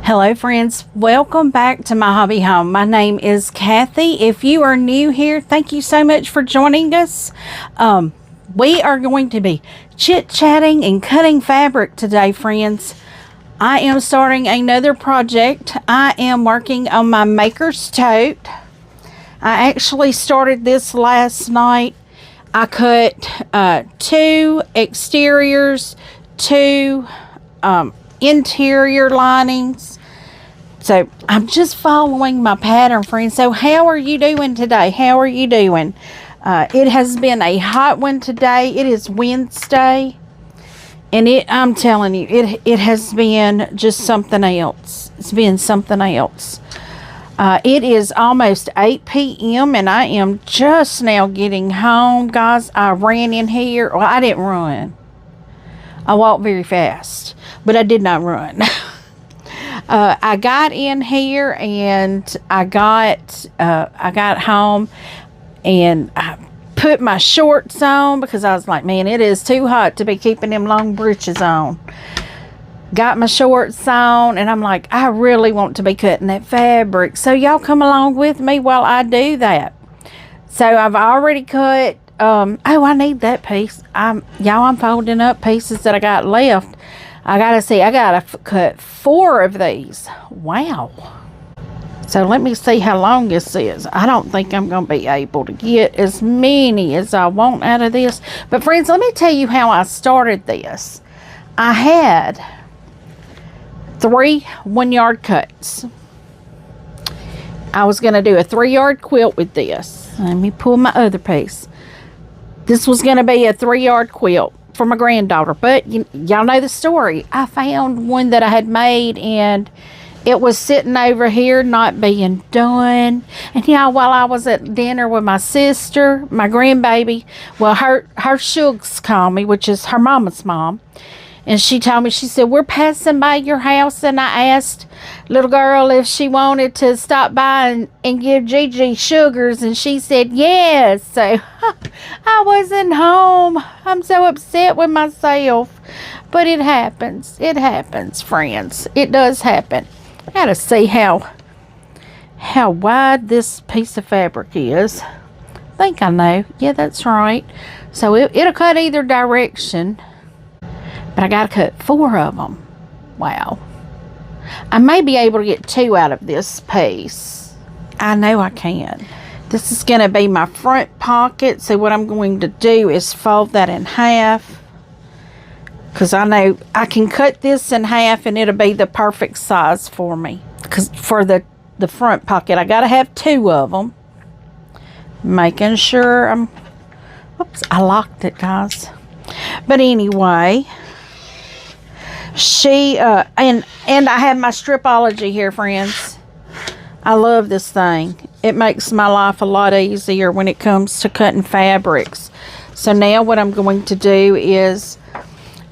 Hello friends, welcome back to My Hobby Home. My name is Cathy. If you are new here, thank you so much for joining us. We are going to be chit-chatting and cutting fabric today, friends. I am starting another project. I am working on my maker's tote. I actually started this last night. I cut 2 exteriors, 2 interior linings. So I'm just following my pattern, friends. So how are you doing today? How are you doing? It has been a hot one today. It is Wednesday, and I'm telling you, it has been just something else. It's been something else. It is almost 8 p.m. and I am just now getting home, guys. I ran in here. Well, I didn't run. I walked very fast, but I did not run. I got in here and I got home and I put my shorts on because I was like, man, it is too hot to be keeping them long breeches on. Got my shorts on and I'm like, I really want to be cutting that fabric. So y'all come along with me while I do that. So I've already cut, oh, I need that piece. I'm folding up pieces that I got left. I gotta cut 4 of these. Wow. So let me see how long this is. I don't think I'm gonna be able to get as many as I want out of this. But friends, let me tell you how I started this. I had 3 1-yard cuts. I was gonna do a 3-yard quilt with this. Let me pull my other piece. This was gonna be a 3-yard quilt for my granddaughter, but y'all know the story. I found one that I had made and it was sitting over here not being done. And y'all, while I was at dinner with my sister, my grandbaby, well, her Shugs called me, which is her mama's mom, and she told me, she said, we're passing by your house, and I asked little girl if she wanted to stop by and give Gigi sugars, and she said yes. So I wasn't home. I'm so upset with myself, but it happens. It happens, friends. It does happen. I gotta see how wide this piece of fabric is. I think I know. Yeah, that's right. So it'll cut either direction. But I gotta cut 4 of them. Wow. I may be able to get 2 out of this piece. I know I can. This is gonna be my front pocket. So what I'm going to do is fold that in half. Because I know I can cut this in half and it'll be the perfect size for me. Because for the front pocket, I gotta have 2 of them. Making sure oops, I locked it, guys. But anyway, and I have my Stripology here, friends. I love this thing. It makes my life a lot easier when it comes to cutting fabrics. So now what I'm going to do is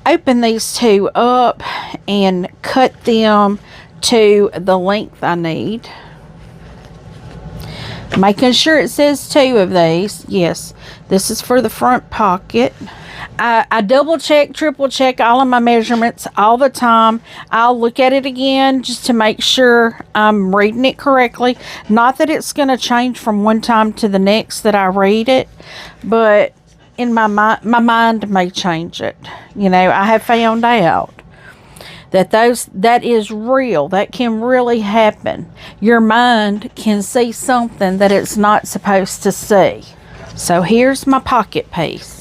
open these 2 up and cut them to the length I need. Making sure it says 2 of these. Yes, this is for the front pocket. I double check, triple check all of my measurements all the time. I'll look at it again just to make sure I'm reading it correctly. Not that it's going to change from one time to the next that I read it, but in my mind may change it. You know, I have found out that that is real. That can really happen. Your mind can see something that it's not supposed to see. So here's my pocket piece.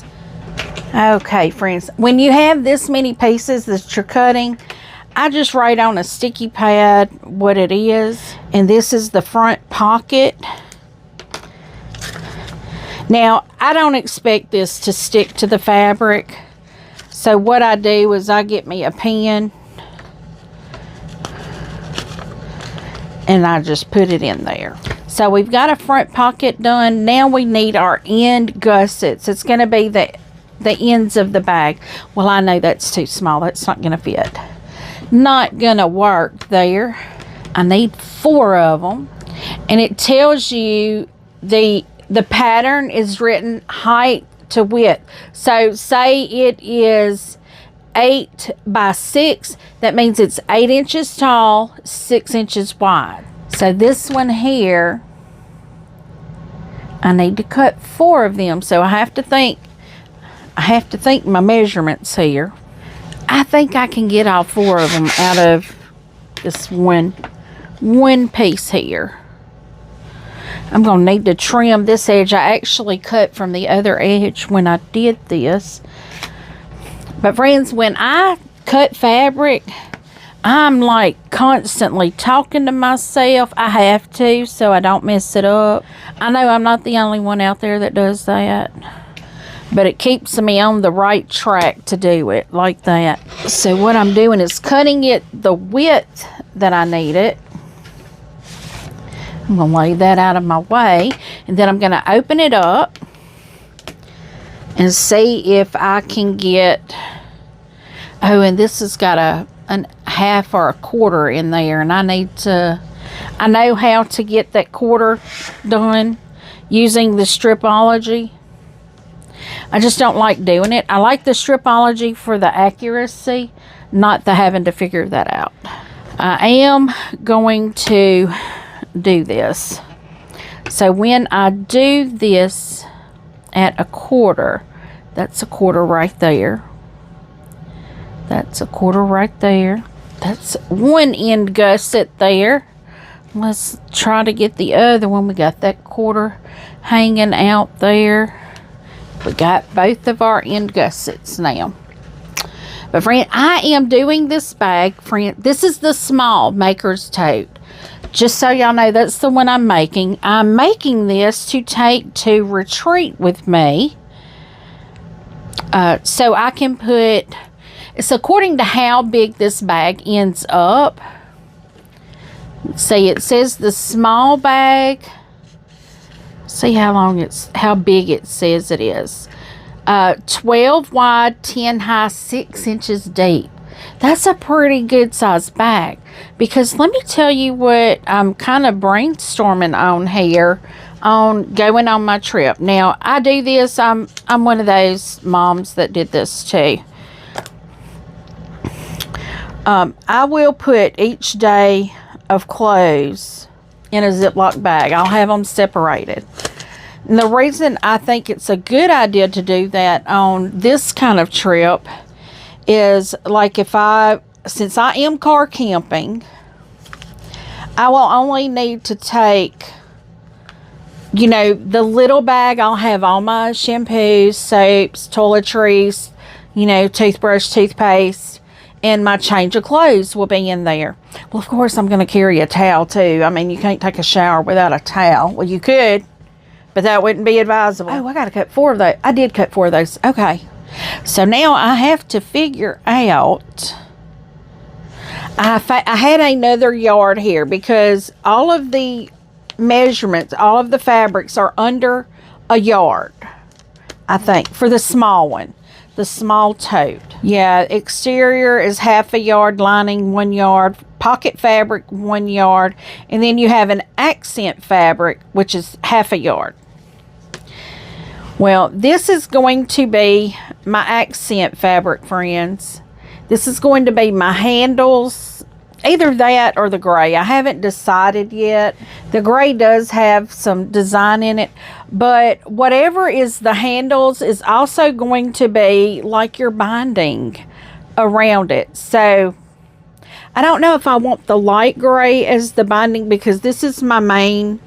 Okay, friends, when you have this many pieces that you're cutting, I just write on a sticky pad what it is. And this is the front pocket. Now, I don't expect this to stick to the fabric. So what I do is I get me a pen and I just put it in there. So we've got a front pocket done. Now we need our end gussets. It's going to be the ends of the bag. Well, I know that's too small. That's not going to fit. Not going to work there. I need 4 of them. And it tells you the pattern is written height to width. So say it is 8 by 6. That means it's 8 inches tall, 6 inches wide. So this one here, I need to cut 4 of them. So I have to think my measurements here. I think I can get all 4 of them out of this one piece here. I'm going to need to trim this edge. I actually cut from the other edge when I did this. But friends, when I cut fabric, I'm like constantly talking to myself. I have to, so I don't mess it up. I know I'm not the only one out there that does that, but it keeps me on the right track to do it like that. So what I'm doing is cutting it the width that I need it. I'm going to lay that out of my way, and then I'm going to open it up and see if I can get, oh, and this has got a half or a quarter in there, and I know how to get that quarter done using the stripology. I just don't like doing it. I like the stripology for the accuracy, not the having to figure that out. I am going to do this. So when I do this at a quarter, that's a quarter right there. That's a quarter right there. That's one end gusset there. Let's try to get the other one. We got that quarter hanging out there. We got both of our end gussets now. But friend, I am doing this bag, friend. This is the small Maker's Tote. Just so y'all know, that's the one I'm making. I'm making this to take to retreat with me. So I can put, it's according to how big this bag ends up. See, it says the small bag. See how big it says it is. 12 wide, 10 high, 6 inches deep. That's a pretty good size bag. Because let me tell you what I'm kind of brainstorming on here on going on my trip. Now, I do this. I'm one of those moms that did this too. I will put each day of clothes in a Ziploc bag. I'll have them separated. And the reason I think it's a good idea to do that on this kind of trip is, like, since I am car camping, I will only need to take, you know, the little bag. I'll have all my shampoos, soaps, toiletries, you know, toothbrush, toothpaste, and my change of clothes will be in there. Well, of course, I'm going to carry a towel too. I mean, you can't take a shower without a towel. Well, you could, but that wouldn't be advisable. Oh, I got to cut 4 of those. I did cut 4 of those. Okay. So now I have to figure out, I had another yard here because all of the measurements, all of the fabrics are under a yard, I think, for the small one, the small tote. Yeah, exterior is half a yard, lining 1 yard, pocket fabric 1 yard, and then you have an accent fabric, which is half a yard. Well, this is going to be my accent fabric, friends. This is going to be my handles, either that or the gray. I haven't decided yet. The gray does have some design in it, but whatever is the handles is also going to be like your binding around it. So I don't know if I want the light gray as the binding because this is my main.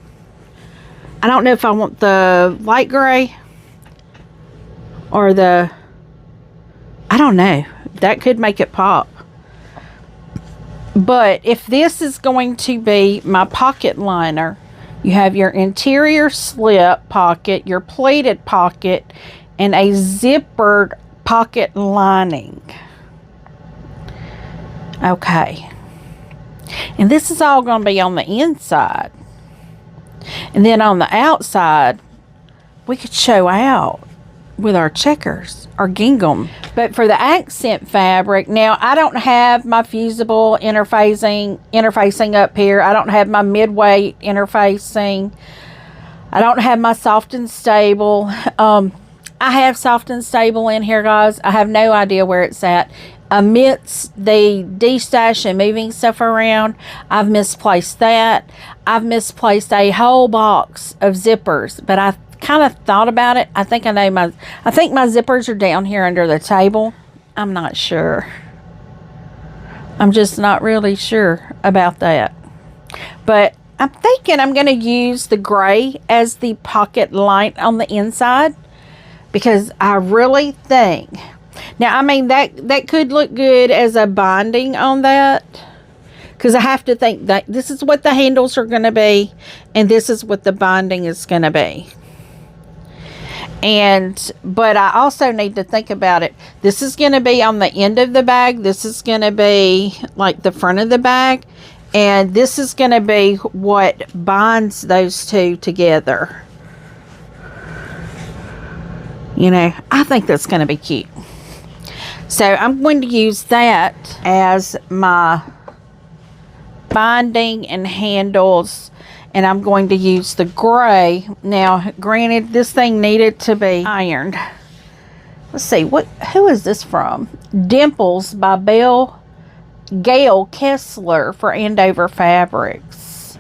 I don't know if I want the light gray or I don't know. That could make it pop. But if this is going to be my pocket liner, you have your interior slip pocket, your pleated pocket, and a zippered pocket lining. Okay. And this is all going to be on the inside. And then on the outside, we could show out with our checkers or gingham. But for the accent fabric, now I don't have my fusible interfacing up here. I don't have my midweight interfacing. I don't have my soft and stable. I have soft and stable in here, guys. I have no idea where it's at. amidst the de-stash and moving stuff around, I've misplaced that. I've misplaced a whole box of zippers, but I kind of thought about it. I think my zippers are down here under the table. I'm not sure. I'm just not really sure about that. But I'm thinking I'm going to use the gray as the pocket light on the inside, because I really think, now I mean that could look good as a binding on that, because I have to think that this is what the handles are going to be and this is what the binding is going to be. But I also need to think about it. This is going to be on the end of the bag. This is going to be like the front of the bag. And this is going to be what binds those two together. You know, I think that's going to be cute. So I'm going to use that as my binding and handles. And I'm going to use the gray. Now, granted, this thing needed to be ironed. Let's see, who is this from? Dimples by Gail Kessler for Andover Fabrics.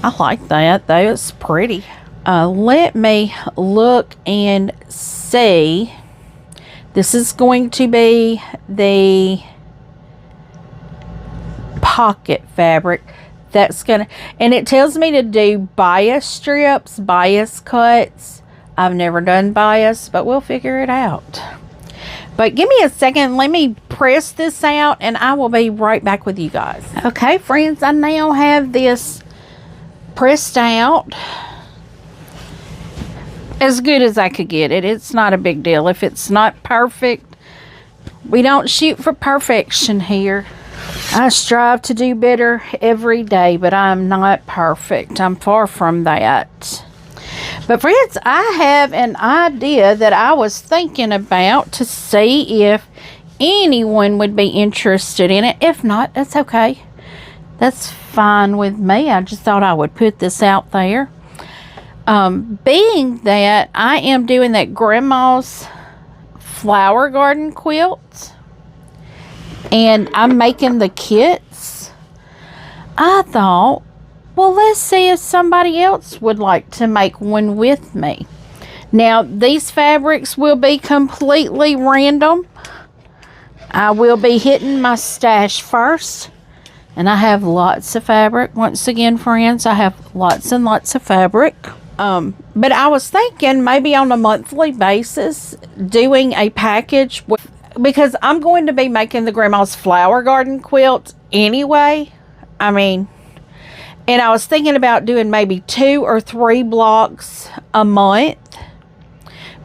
I like that though, it's pretty. Let me look and see. This is going to be the pocket fabric. That's gonna, and it tells me to do bias strips, bias cuts. I've never done bias, but we'll figure it out. But give me a second, let me press this out and I will be right back with you guys. Okay, friends, I now have this pressed out as good as I could get it. It's not a big deal. If it's not perfect, we don't shoot for perfection here. I strive to do better every day, but I'm not perfect. I'm far from that. But friends, I have an idea that I was thinking about to see if anyone would be interested in it. If not, that's okay. That's fine with me. I just thought I would put this out there. Being that I am doing that grandma's flower garden quilt and I'm making the kits, I thought, well, let's see if somebody else would like to make one with me. Now, these fabrics will be completely random. I will be hitting my stash first. And I have lots of fabric. Once again, friends, I have lots and lots of fabric. But I was thinking maybe on a monthly basis, doing a package because I'm going to be making the grandma's flower garden quilt anyway. I mean, and I was thinking about doing maybe 2 or 3 blocks a month,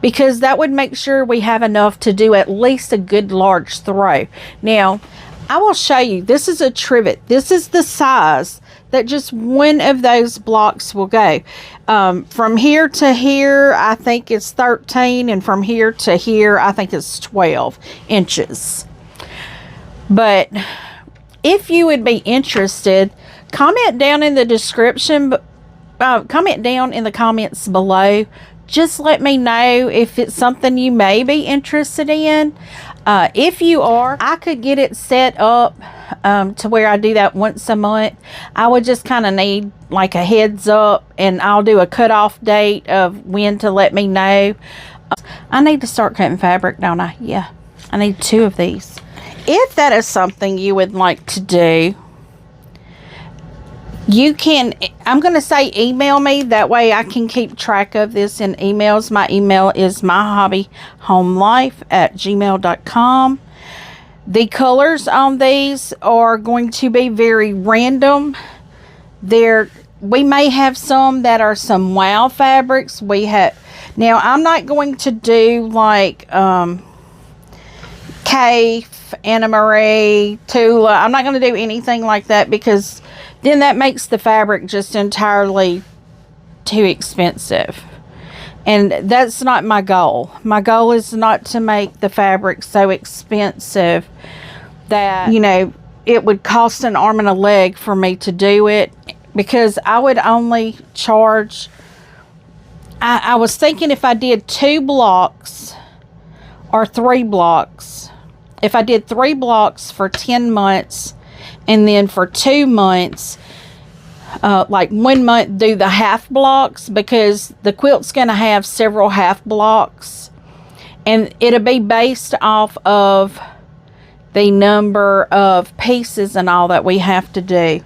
because that would make sure we have enough to do at least a good large throw. Now, I will show you. This is a trivet. This is the size that just one of those blocks will go. From here to here, I think it's 13, and from here to here, I think it's 12 inches. But if you would be interested, comment down in the description, comment down in the comments below. Just let me know if it's something you may be interested in. If you are, I could get it set up to where I do that once a month. I would just kind of need like a heads up, and I'll do a cutoff date of when to let me know. I need to start cutting fabric, don't I? Yeah, I need 2 of these. If that is something you would like to do, you can, I'm going to say email me. That way I can keep track of this in emails. My email is myhobbyhomelife@gmail.com. The colors on these are going to be very random. We may have some that are some wow fabrics. Now I'm not going to do like Kafe, Anna Marie, Tula. I'm not going to do anything like that, because then that makes the fabric just entirely too expensive. And that's not my goal. My goal is not to make the fabric so expensive that, you know, it would cost an arm and a leg for me to do it, because I would only charge, I was thinking if I did 2 blocks or 3 blocks, if I did 3 blocks for 10 months, and then for 2 months, like 1 month do the half blocks, because the quilt's going to have several half blocks, and it'll be based off of the number of pieces and all that we have to do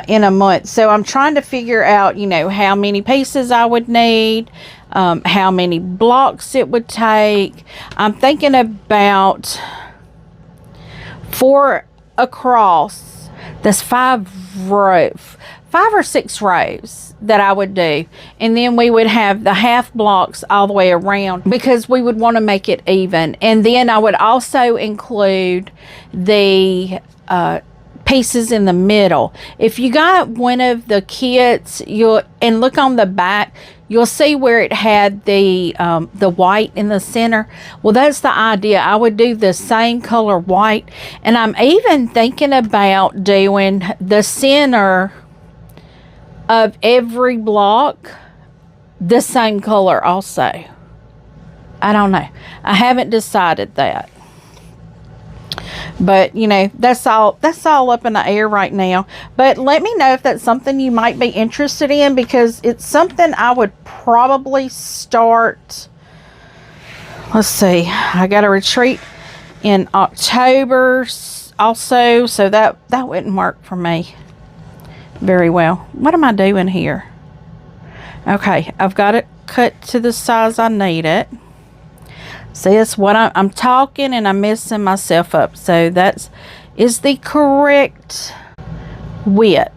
in a month. So I'm trying to figure out, you know, how many pieces I would need, how many blocks it would take. I'm thinking about 4 across. That's 5 or 6 rows that I would do, and then we would have the half blocks all the way around, because we would want to make it even. And then I would also include the pieces in the middle. If you got one of the kits, and look on the back, you'll see where it had the white in the center. Well, that's the idea. I would do the same color white, and I'm even thinking about doing the center of every block the same color also. I don't know. I haven't decided that. But, you know, that's all up in the air right now. But let me know if that's something you might be interested in, because it's something I would probably start. Let's see. I got a retreat in October also, so that wouldn't work for me very well. What am I doing here? Okay, I've got it cut to the size I need it. See, that's what I'm talking, and I'm messing myself up. So that is the correct width.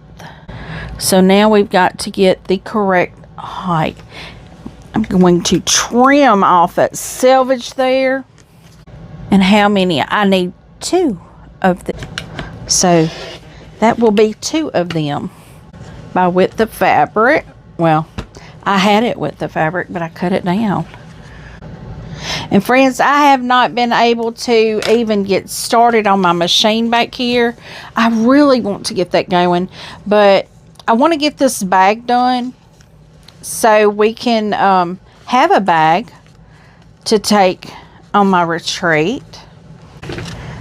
So now we've got to get the correct height. I'm going to trim off that selvage there. And how many? I need 2 of them. So that will be 2 of them by width of fabric. Well, I had it with the fabric, but I cut it down. And friends, I have not been able to even get started on my machine back here. I really want to get that going, but I want to get this bag done so we can have a bag to take on my retreat.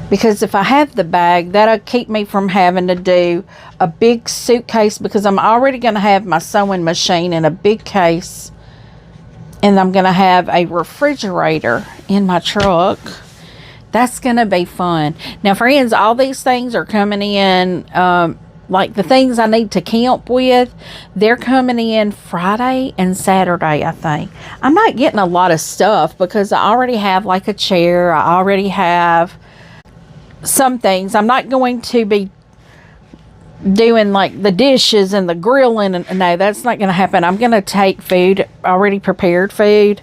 Because if I have the bag, that'll keep me from having to do a big suitcase, because I'm already going to have my sewing machine in a big case. And I'm going to have a refrigerator in my truck. That's going to be fun. Now, friends, all these things are coming in, like the things I need to camp with, they're coming in Friday and Saturday, I think. I'm not getting a lot of stuff because I already have like a chair. I already have some things. I'm not going to be doing like the dishes and the grilling, and no, that's not going to happen. I'm going to take food, already prepared food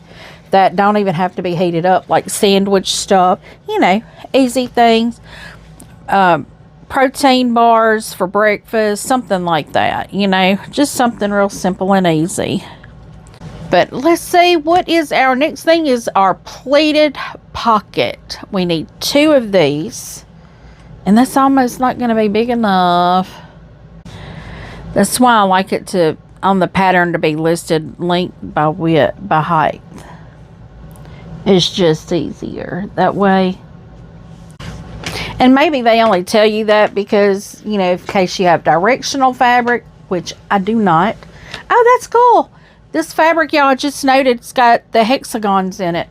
that don't even have to be heated up, like sandwich stuff, you know, easy things, protein bars for breakfast, something like that, you know, just something real simple and easy. But let's see, what is our next thing is our pleated pocket. We need 2 of these, and that's almost not going to be big enough. That's why I like it to, on the pattern, to be listed length by width by height. It's just easier that way. And maybe they only tell you that because, you know, in case you have directional fabric, which I do not. Oh, that's cool. This fabric, y'all, just noted, it's got the hexagons in it.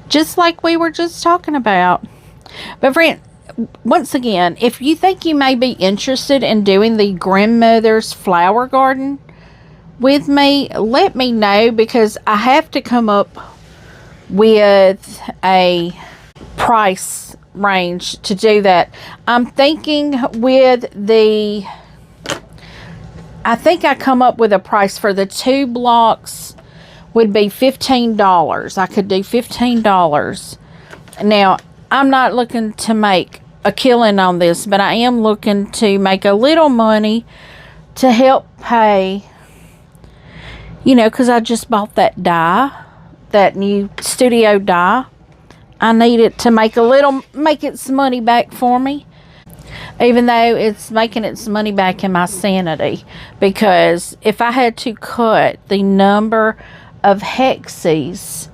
Just like we were just talking about. But friend, once again, if you think you may be interested in doing the grandmother's flower garden with me, let me know, because I have to come up with a price range to do that. I'm thinking with the, I think I come up with a price for the 2 blocks would be $15. I could do $15. Now, I'm not looking to make a killing on this, but I am looking to make a little money to help pay, you know, because I just bought that die, that new studio die. I need it to make its money back for me, even though it's making its money back in my sanity, because if I had to cut the number of hexes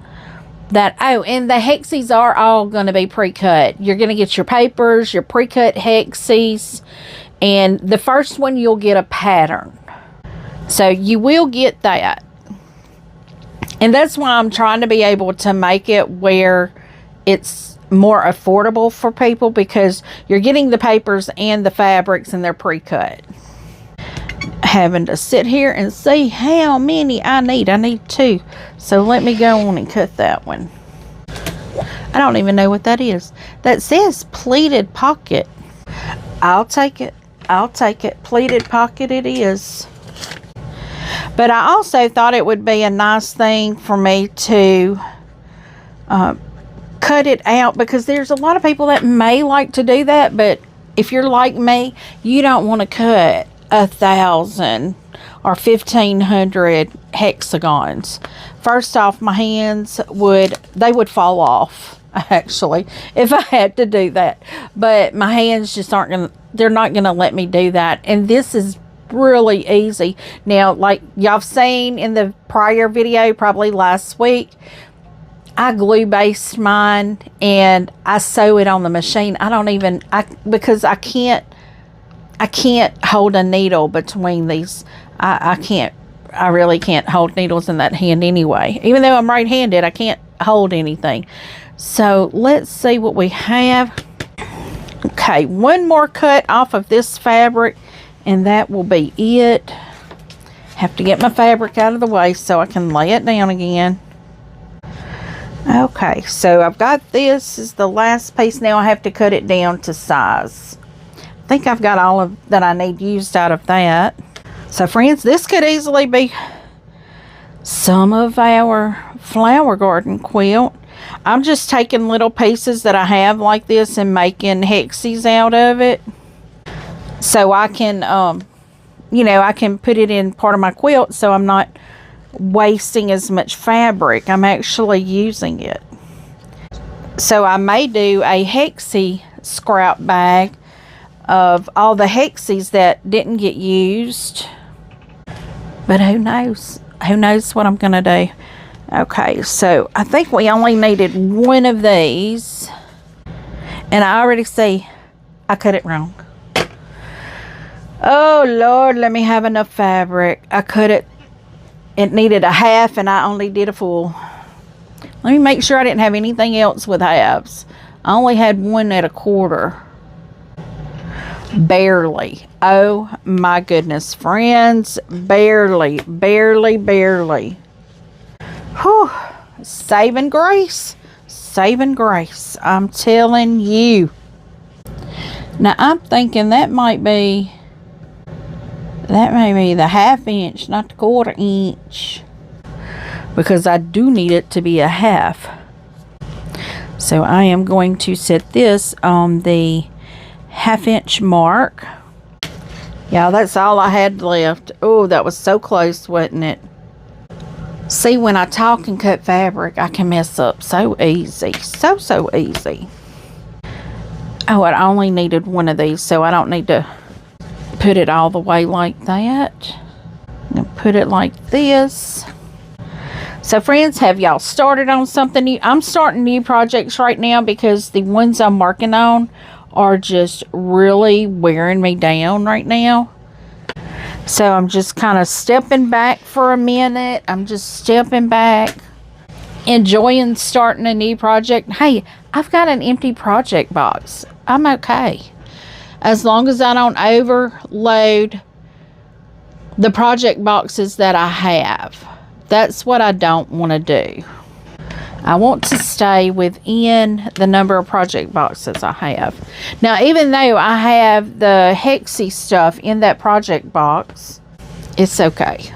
Oh, and the hexies are all going to be pre-cut. You're going to get your papers, your pre-cut hexies, and the first one you'll get a pattern. So you will get that. And that's why I'm trying to be able to make it where it's more affordable for people, because you're getting the papers and the fabrics and they're pre-cut. Having to sit here and see how many I need. I need 2. So let me go on and cut that one. I don't even know what that is. That says pleated pocket. I'll take it. I'll take it. Pleated pocket it is. But I also thought it would be a nice thing for me to cut it out, because there's a lot of people that may like to do that, but if you're like me, you don't want to cut 1,000 or 1,500 hexagons. First off, my hands would fall off, actually, if I had to do that. But my hands just they're not gonna let me do that. And this is really easy. Now, like y'all have seen in the prior video, probably last week, I glue based mine and I sew it on the machine. Because I can't hold a needle between these. I really can't hold needles in that hand anyway. Even though I'm right-handed, I can't hold anything. So let's see what we have. Okay, one more cut off of this fabric and that will be it. Have to get my fabric out of the way so I can lay it down again. Okay, so I've got this is the last piece. Now I have to cut it down to size. I think I've got all of that I need used out of that. So friends, this could easily be some of our flower garden quilt. I'm just taking little pieces that I have like this and making hexies out of it. So I can, I can put it in part of my quilt so I'm not wasting as much fabric. I'm actually using it. So I may do a hexie scrap bag of all the hexies that didn't get used. But who knows? Who knows what I'm going to do? Okay, so I think we only needed one of these. And I already see I cut it wrong. Oh, Lord, let me have enough fabric. I cut it. It needed a half and I only did a full. Let me make sure I didn't have anything else with halves. I only had one at a quarter. Barely. Oh my goodness, friends. Barely. Whew. Saving grace. Saving grace. I'm telling you. Now I'm thinking that may be the 1/2 inch, not the 1/4 inch. Because I do need it to be a half. So I am going to set this on the 1/2 inch mark. Yeah, that's all I had left. Oh, that was so close, wasn't it? See, when I talk and cut fabric, I can mess up so easy. So easy. Oh, I only needed one of these, so I don't need to put it all the way like that. And put it like this. So friends, have y'all started on something new? I'm starting new projects right now because the ones I'm working on are just really wearing me down right now. So I'm just kind of stepping back for a minute. I'm just stepping back, enjoying starting a new project. Hey, I've got an empty project box. I'm okay. As long as I don't overload the project boxes that I have. That's what I don't want to do. I want to stay within the number of project boxes I have. Now, even though I have the hexie stuff in that project box, it's okay.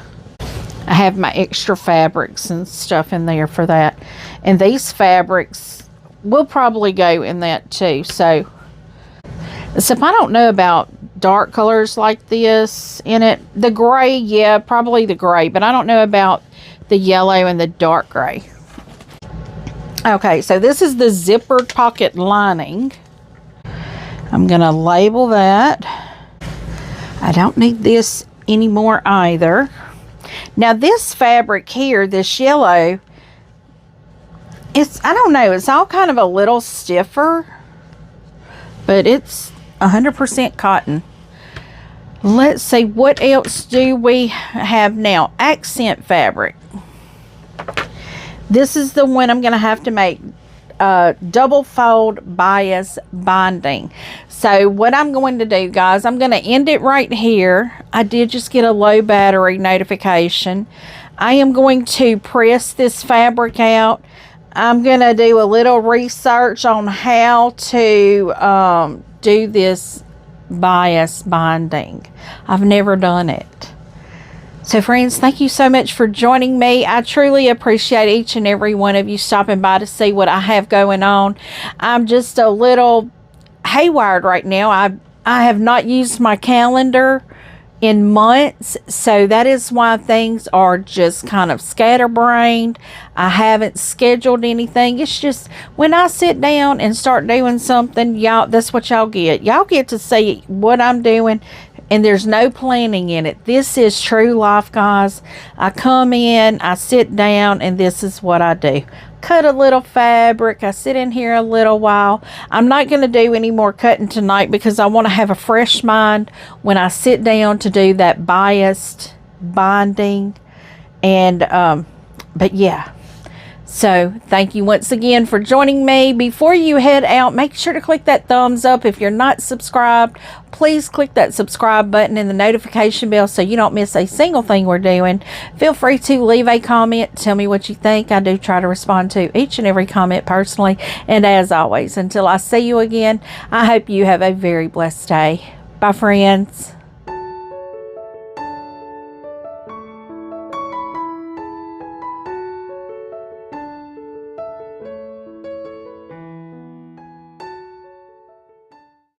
I have my extra fabrics and stuff in there for that. And these fabrics will probably go in that too. So I don't know about dark colors like this in it. The gray, yeah, probably the gray. But I don't know about the yellow and the dark gray. Okay, so this is the zippered pocket lining. I'm going to label that. I don't need this anymore either. Now this fabric here, this yellow, I don't know, it's all kind of a little stiffer, but it's 100% cotton. Let's see, what else do we have now? Accent fabric. This is the one I'm going to have to make double fold bias binding. So what I'm going to do, guys, I'm going to end it right here. I did just get a low battery notification. I am going to press this fabric out. I'm going to do a little research on how to do this bias binding. I've never done it. So friends, thank you so much for joining me. I truly appreciate each and every one of you stopping by to see what I have going on. I'm just a little haywired right now. I have not used my calendar in months, so that is why things are just kind of scatterbrained. I haven't scheduled anything. It's just when I sit down and start doing something, y'all, that's what y'all get. Y'all get to see what I'm doing, and there's no planning in it. This is true life, guys. I come in, I sit down, and this is what I do. Cut a little fabric. I sit in here a little while. I'm not going to do any more cutting tonight because I want to have a fresh mind when I sit down to do that biased binding. And but yeah, so thank you once again for joining me. Before you head out, make sure to click that thumbs up. If you're not subscribed, please click that subscribe button and the notification bell so you don't miss a single thing we're doing. Feel free to leave a comment. Tell me what you think. I do try to respond to each and every comment personally. And as always, until I see you again, I hope you have a very blessed day. Bye, friends.